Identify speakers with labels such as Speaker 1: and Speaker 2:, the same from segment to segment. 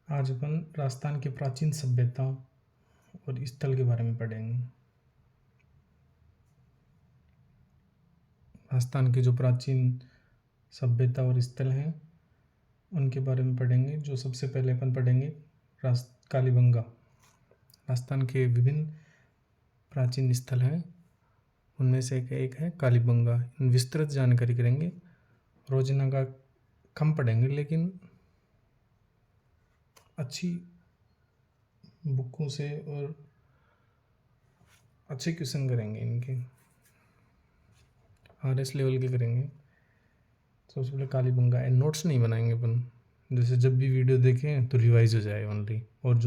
Speaker 1: आज अपन राजस्थान की प्राचीन सभ्यता और स्थल के बारे में पढ़ेंगे। राजस्थान की जो प्राचीन सभ्यता और स्थल हैं उनके बारे में पढ़ेंगे। जो सबसे पहले अपन पढ़ेंगे कालीबंगा। राजस्थान के विभिन्न प्राचीन स्थल हैं, उनमें से एक है कालीबंगा। विस्तृत जानकारी करेंगे। रोजाना का कम पढ़ेंगे, लेकिन अच्छी बुकों से और अच्छे क्वेश्चन करेंगे। इनके RS लेवल के करेंगे। सबसे पहले कालीबंगा है। नोट्स नहीं बनाएंगे अपन, जैसे जब भी वीडियो देखें तो रिवाइज हो जाए ओनली। और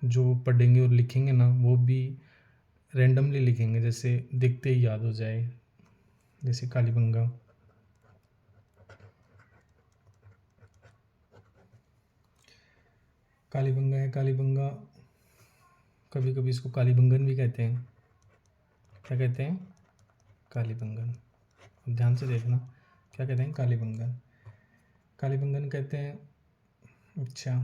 Speaker 1: जो पढ़ेंगे और लिखेंगे ना, वो भी रैंडमली लिखेंगे, जैसे देखते ही याद हो जाए। जैसे कालीबंगा, कालीबंगा है। कालीबंगा कभी कभी इसको कालीबंगन भी कहते हैं। क्या कहते हैं? कालीबंगन। अब ध्यान से देखना, क्या कहते हैं? कालीबंगन। कालीबंगन कहते हैं। अच्छा,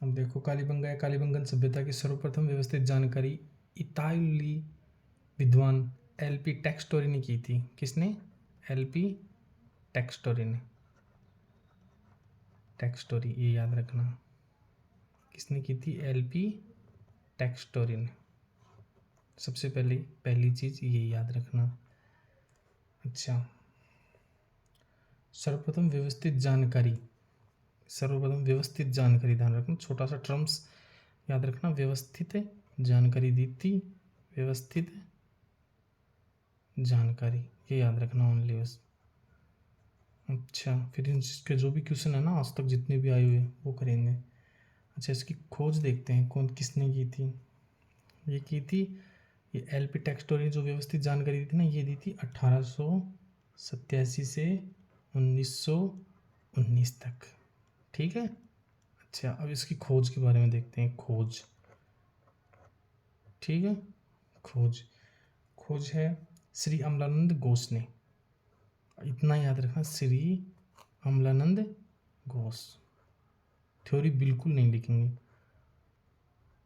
Speaker 1: अब देखो कालीबंगा या कालीबंगन सभ्यता की सर्वप्रथम व्यवस्थित जानकारी इतालवी विद्वान LP टेक्सटोरी ने की थी। किसने? LP टेक्सटोरी ने। टेक्सटोरी, ये याद रखना। किसने की थी? LP टेक्सटोरी ने। सबसे पहली चीज ये याद रखना। अच्छा, सर्वप्रथम व्यवस्थित जानकारी ध्यान रखना। छोटा सा टर्म्स याद रखना। व्यवस्थित जानकारी दी थी। व्यवस्थित जानकारी, ये याद रखना ओनली बस। अच्छा, फिर इसके जो भी क्वेश्चन है ना आज तक जितने भी आए हुए वो करेंगे। अच्छा, इसकी खोज देखते हैं कौन किसने की थी। ये की थी ये LP टेक्सटोरी। जो व्यवस्थित जानकारी दी थी ना, ये दी थी 1887 से 1919 तक। ठीक है। अच्छा, अब इसकी खोज के बारे में देखते हैं। खोज, ठीक है। खोज है श्री अमलानंद घोष ने। इतना याद रखना, श्री अमलानंद घोष। थ्योरी बिल्कुल नहीं लिखेंगे।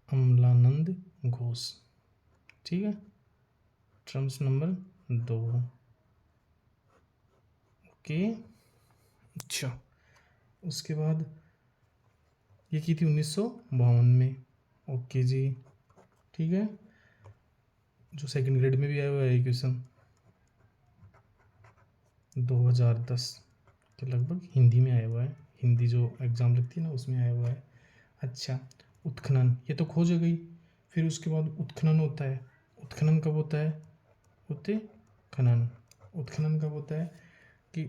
Speaker 1: अमलानंद घोष, ठीक है। Terms number 2। ओके। अच्छा, उसके बाद ये की थी 1952 में। ओके जी, ठीक है। जो सेकंड ग्रेड में भी आया हुआ है क्वेश्चन 2010 के लगभग, हिंदी में आया हुआ है। हिंदी जो एग्ज़ाम लगती है ना, उसमें आया हुआ है। अच्छा, उत्खनन, ये तो खोज हो गई। फिर उसके बाद उत्खनन होता है। उत्खनन कब होता है? उत्खनन उत्खनन कब होता है कि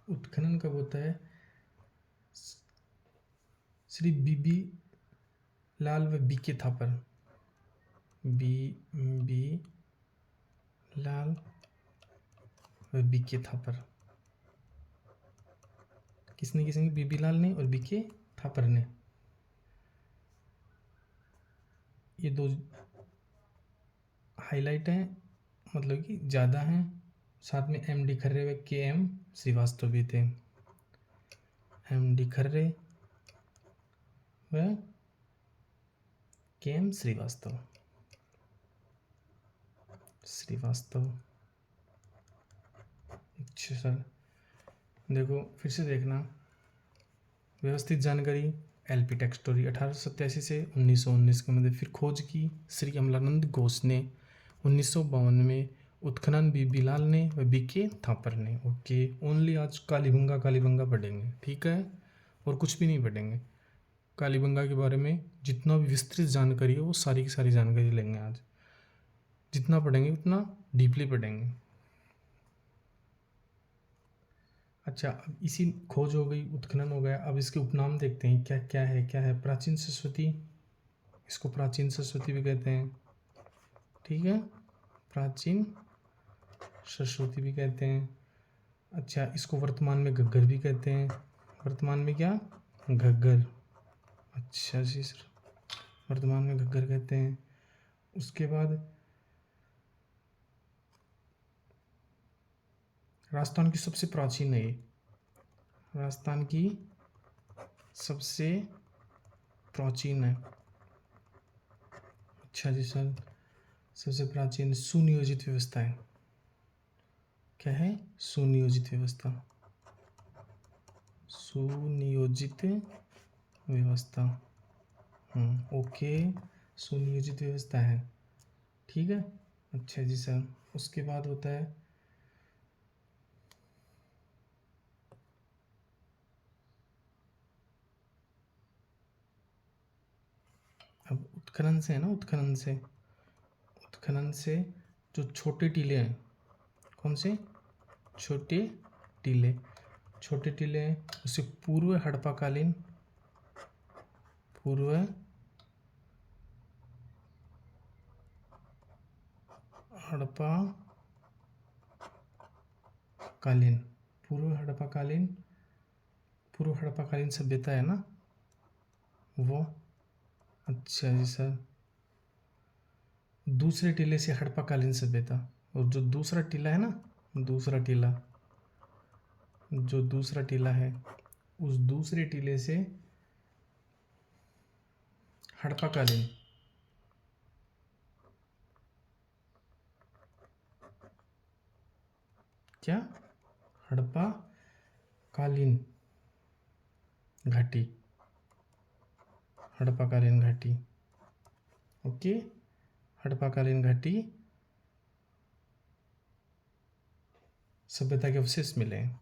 Speaker 1: उत्खनन कब होता है? श्री BB लाल व BK थापर। BB लाल व BK थापर। किसने? BB लाल ने और BK थापर ने। ये दो हाईलाइट हैं, मतलब कि ज़्यादा हैं। साथ में MD खर्रे व KM श्रीवास्तव भी थे। MD खर्रे व KM श्रीवास्तव। अच्छा सर, देखो फिर से देखना। व्यवस्थित जानकारी LP टेक्सटोरी 1887 से 1919 के मध्य। फिर खोज की श्री अमलानंद घोष ने 1952 में। उत्खनन BB लाल ने व BK थापर ने। ओके, ओनली आज कालीबंगा पढ़ेंगे, ठीक है। और कुछ भी नहीं पढ़ेंगे। कालीबंगा के बारे में जितना भी विस्तृत जानकारी है वो सारी की सारी जानकारी लेंगे आज। जितना पढ़ेंगे उतना डीपली पढ़ेंगे। अच्छा, अब इसी खोज हो गई, उत्खनन हो गया। अब इसके उपनाम देखते हैं क्या है। प्राचीन सरस्वती, इसको प्राचीन सरस्वती भी कहते हैं, ठीक है। प्राचीन सरस्वती भी कहते हैं। अच्छा, इसको वर्तमान में घग्गर भी कहते हैं। वर्तमान में क्या? घग्गर। अच्छा जी सर, वर्तमान में घग्गर कहते हैं। उसके बाद राजस्थान की सबसे प्राचीन है ये, राजस्थान की सबसे प्राचीन है। अच्छा जी सर, सबसे प्राचीन सुनियोजित व्यवस्था है। क्या है? सुनियोजित व्यवस्था, सुनियोजित व्यवस्था। ओके, सुनियोजित व्यवस्था है, ठीक है। अच्छा जी सर, उसके बाद होता है अब उत्खनन से है ना, उत्खनन से जो छोटे टीले हैं, कौन से? छोटे टीले, छोटे टीले हैं, उसे पूर्व हड़प्पाकालीन, पूर्व हड़प्पाकालीन, पूर्व हड़प्पाकालीन सभ्यता है ना वो। अच्छा जी सर, दूसरे टीले से हड़प्पाकालीन सभ्यता, और जो दूसरा टीला है ना, दूसरा टीला, जो दूसरा टीला है, उस दूसरे टीले से हड़प्पाकालीन, क्या? हड़प्पाकालीन घाटी, हड़प्पाकालीन घाटी, ओके। हड़प्पाकालीन घाटी सभ्यता के अवशेष मिले हैं।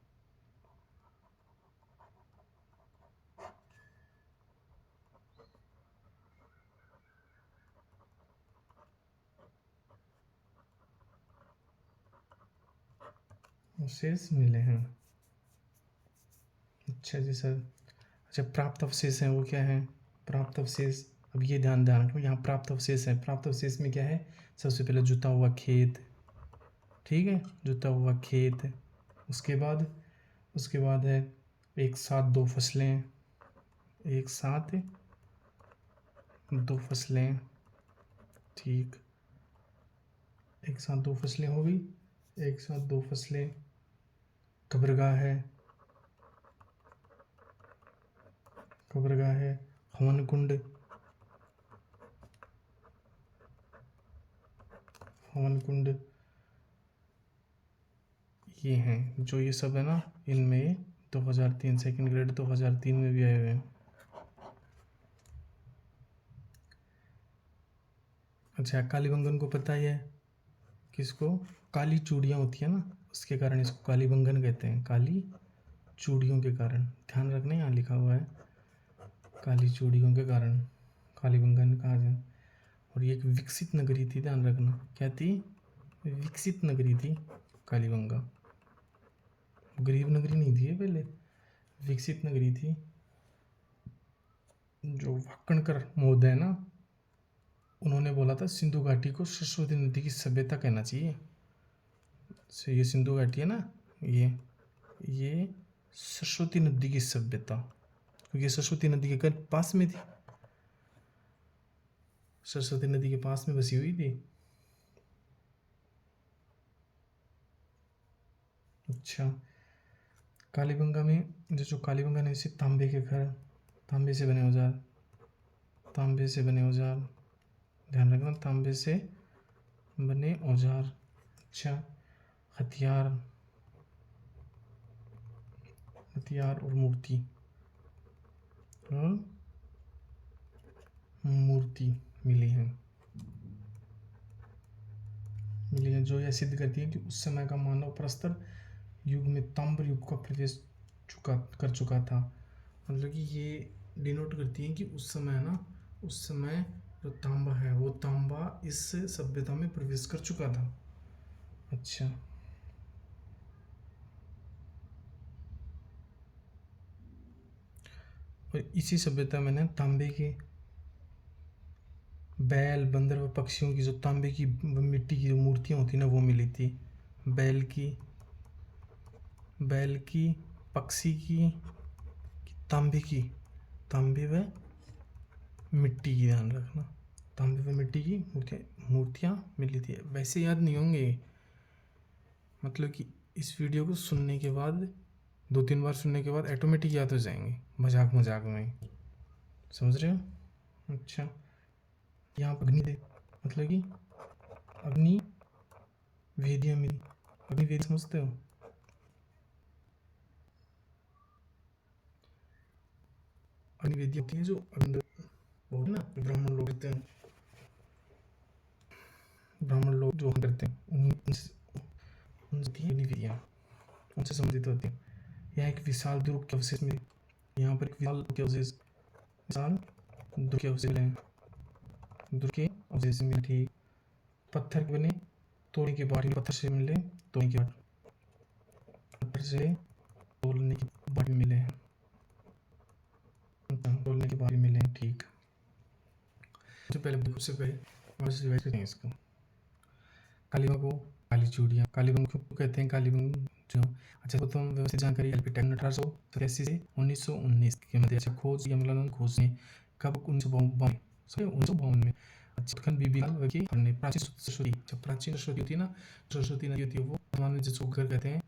Speaker 1: अवशेष मिले हैं, अच्छा जी सर। अच्छा, प्राप्त अवशेष हैं वो क्या है? प्राप्त अवशेष, अब ये ध्यान रखो, यहाँ प्राप्त अवशेष है। प्राप्त अवशेष में क्या है? सबसे पहले जुता हुआ खेत, ठीक है, जुता हुआ खेत। उसके बाद है एक साथ दो फसलें, एक साथ दो फसलें, ठीक, एक साथ दो फसलें हो गई, एक साथ दो फसलें। कब्रगाह है, कब्रगाह है, हवन कुंड, हवन कुंड, ये हैं जो, ये सब है ना, इनमें 2003 सेकंड ग्रेड 2003 में भी आए हुए हैं। अच्छा, कालीबंगन को पता ही है, किसको? काली चूड़ियाँ होती है ना, उसके कारण इसको कालीबंगन कहते हैं, काली चूड़ियों के कारण। ध्यान रखना, यहाँ लिखा हुआ है, काली चूड़ियों के कारण कालीबंगन कहा जाए। और ये एक विकसित नगरी थी, ध्यान रखना, क्या थी? विकसित नगरी थी कालीबंगा, गरीब नगरी नहीं थी ये पहले, विकसित नगरी थी। जो वाकणकर महोदय ना, उन्होंने बोला था सिंधु घाटी को सरस्वती नदी की सभ्यता कहना चाहिए। तो ये सिंधु घाटी है ना, ये सरस्वती नदी की सभ्यता, क्योंकि सरस्वती नदी के पास में थी, सरस्वती नदी के पास में बसी हुई थी। अच्छा, कालीबंगा में जो कालीबंगा ने, इसे तांबे के घर, तांबे से बने औजार, तांबे से बने औजार, ध्यान रखना, तांबे से बने औजार। अच्छा, हथियार, हथियार और मूर्ति, और मूर्ति मिली है, जो यह सिद्ध करती है कि उस समय का मानव प्रस्तर युग में ताम्र युग का प्रवेश कर चुका था। मतलब कि ये डिनोट करती है कि उस समय है ना, उस समय जो तांबा है, वो तांबा इस सभ्यता में प्रवेश कर चुका था। अच्छा, और इसी सभ्यता में ना तांबे के बैल, बंदर व पक्षियों की, जो तांबे की मिट्टी की जो मूर्तियाँ होती ना, वो मिली थी। बैल की, पक्षी की, तांबे व मिट्टी की, ध्यान रखना, तांबे व मिट्टी की मूर्तियाँ मिली थी। वैसे याद नहीं होंगे, मतलब कि इस वीडियो को सुनने के बाद 2-3 बार सुनने के बाद ऑटोमेटिक याद हो जाएंगे, मजाक मजाक में, समझ रहे हो। अच्छा, यहाँ पर अग्नि मतलब कि अग्नि वेदियाँ मिली। अग्नि वेद समझते हो? अग्नि वेदियाँ होती है जो अंदर वो ना ब्राह्मण लोग रहते हैं, ब्राह्मण लोग जो करते हैं उनसे अग्नि वेदियाँ उनसे संबंधित होती है। यहाँ एक विशाल दुर्ग के अवशेष मिले, यहाँ पर एक विशाल दुर्ग के अवशेष मिले, दुर्ग के अवशेष मिले। ठीक, पत्थर के बने तोड़ने के बाद, पत्थर से मिले तोड़ने के बाद, पत्थर से तोड़ने के बाद मिले हैं, तोड़ने के बाद मिले हैं। ठीक, सबसे पहले इसको कालीबंग को काली चूड़ियाँ, कालीबंग को कहते हैं कालीबंग जो। अच्छा, प्रथम व्यवस्थित जानकारी एलपी टेक्न 1887 से 1919 के मध्य। अच्छा, खोज अमलानंद घोष ने कब 1952 में। अच्छा, उत्खनन बीबी लाल की हमने प्राचीन सरस्वती, जब प्राचीन सरस्वती होती है ना, सरस्वती नदी होती है, वो वर्तमान में जिसको घर कहते हैं,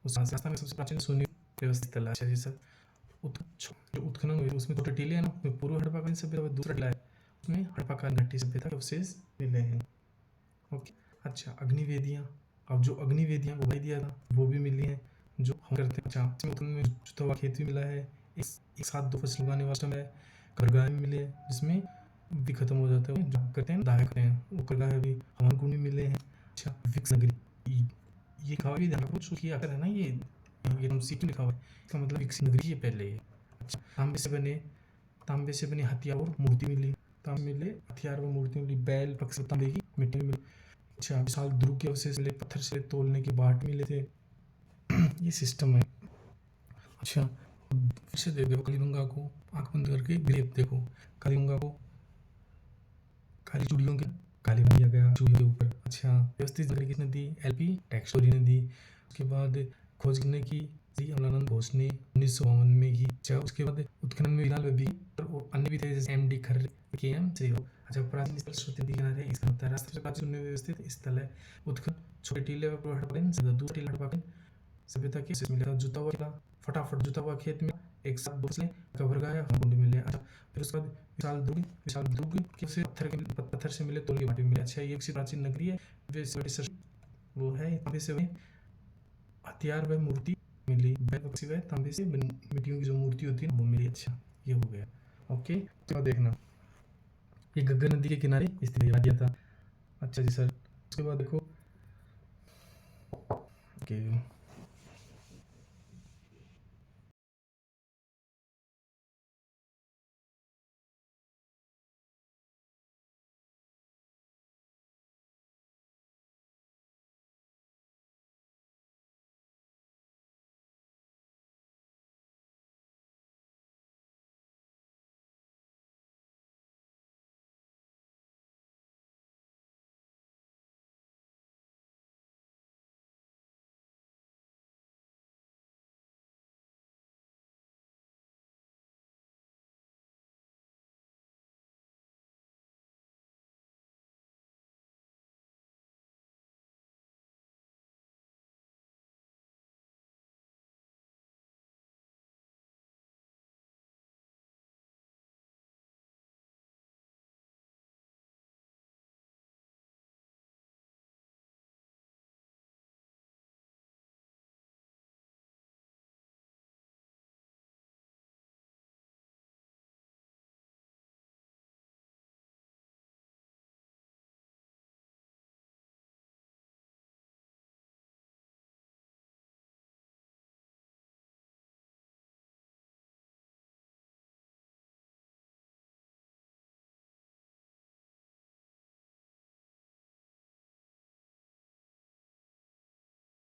Speaker 1: उस राजस्थान में सबसे प्राचीन सुव्यवस्थित स्थल है। अच्छा जी सर, जो उत्खनन हुई उसमें छोटे टीले है ना, उसमें पूर्व हड़प्पाकालीन सभ्यता, दूसरा टीला है उसमें हड़प्पाकालीन घाटी सभ्यता के अवशेष मिले हैं। ओके, अच्छा, अग्निवेदियाँ, अब जो अग्निवेदियाँ वो भाई दिया था वो भी मिली हैं जो हम करते हैं। अच्छा, में जुता हुआ खेत भी मिला है, एक साथ 2 फसल उगाने वाला है, करगाह भी मिले हैं जिसमें भी खत्म हो जाता है, जो करते हैं दाह करते हैं, वो करगाह भी, हवन कुंड भी मिले हैं। अच्छा, विक्स नगरी, ये लिखा हुआ भी ध्यान रखो, चूंकि आकर है ना ये हम सीट लिखा हुआ है, इसका मतलब विक्स नगरी है पहले ये। अच्छा, तांबे से बने हथियार और मूर्ति मिली, तांबे मिले हथियार व मूर्ति मिली, बैल पक्ष तांबे की मिट्टी मिली। अच्छा, विशाल ध्रुव के अवशेष मिले, पत्थर से तोलने के बाट मिले थे। ये सिस्टम है। अच्छा, फिर से देखो कालीबंगा को आंख बंद करके ग्रेप देखो, कालीबंगा को काली चूड़ियों के काली बन दिया गया चूड़ियों के ऊपर। अच्छा, व्यवस्थित जानकारी किसने दी? एलपी टेक्सटोरी ने दी। उसके बाद खोज करने की श्री अमलानंद घोष ने 1952 में की। अच्छा, उसके बाद उत्खनन में विलाल भी और अन्य भी थे जैसे एमडी खर्रे के एम श्री। अच्छा, प्राचीन स्थल श्रुति किनारे इसका होता है, राष्ट्र से प्राचीन व्यवस्थित स्थल है। उत्खनन छोटे टीले व हड़प्पा दूसरे टीले हड़प्पा सभ्यता के मिला था। जुता हुआ किला, फटाफट जुता हुआ खेत में एक साथ बोसले कब्रगाह या कुंड मिले। अच्छा, फिर उसके बाद विशाल दुर्ग के पत्थर से मिले तोली माटी मिले। अच्छा, ये एक प्राचीन नगरी है, वो है तांबे से हथियार व मूर्ति मिली, तांबे से मिट्टियों की जो मूर्ति होती है वो मिली। अच्छा, ये हो गया। ओके, तो देखना ये गग्गर नदी के किनारे स्थित दिया था। अच्छा जी सर, उसके बाद देखो ओके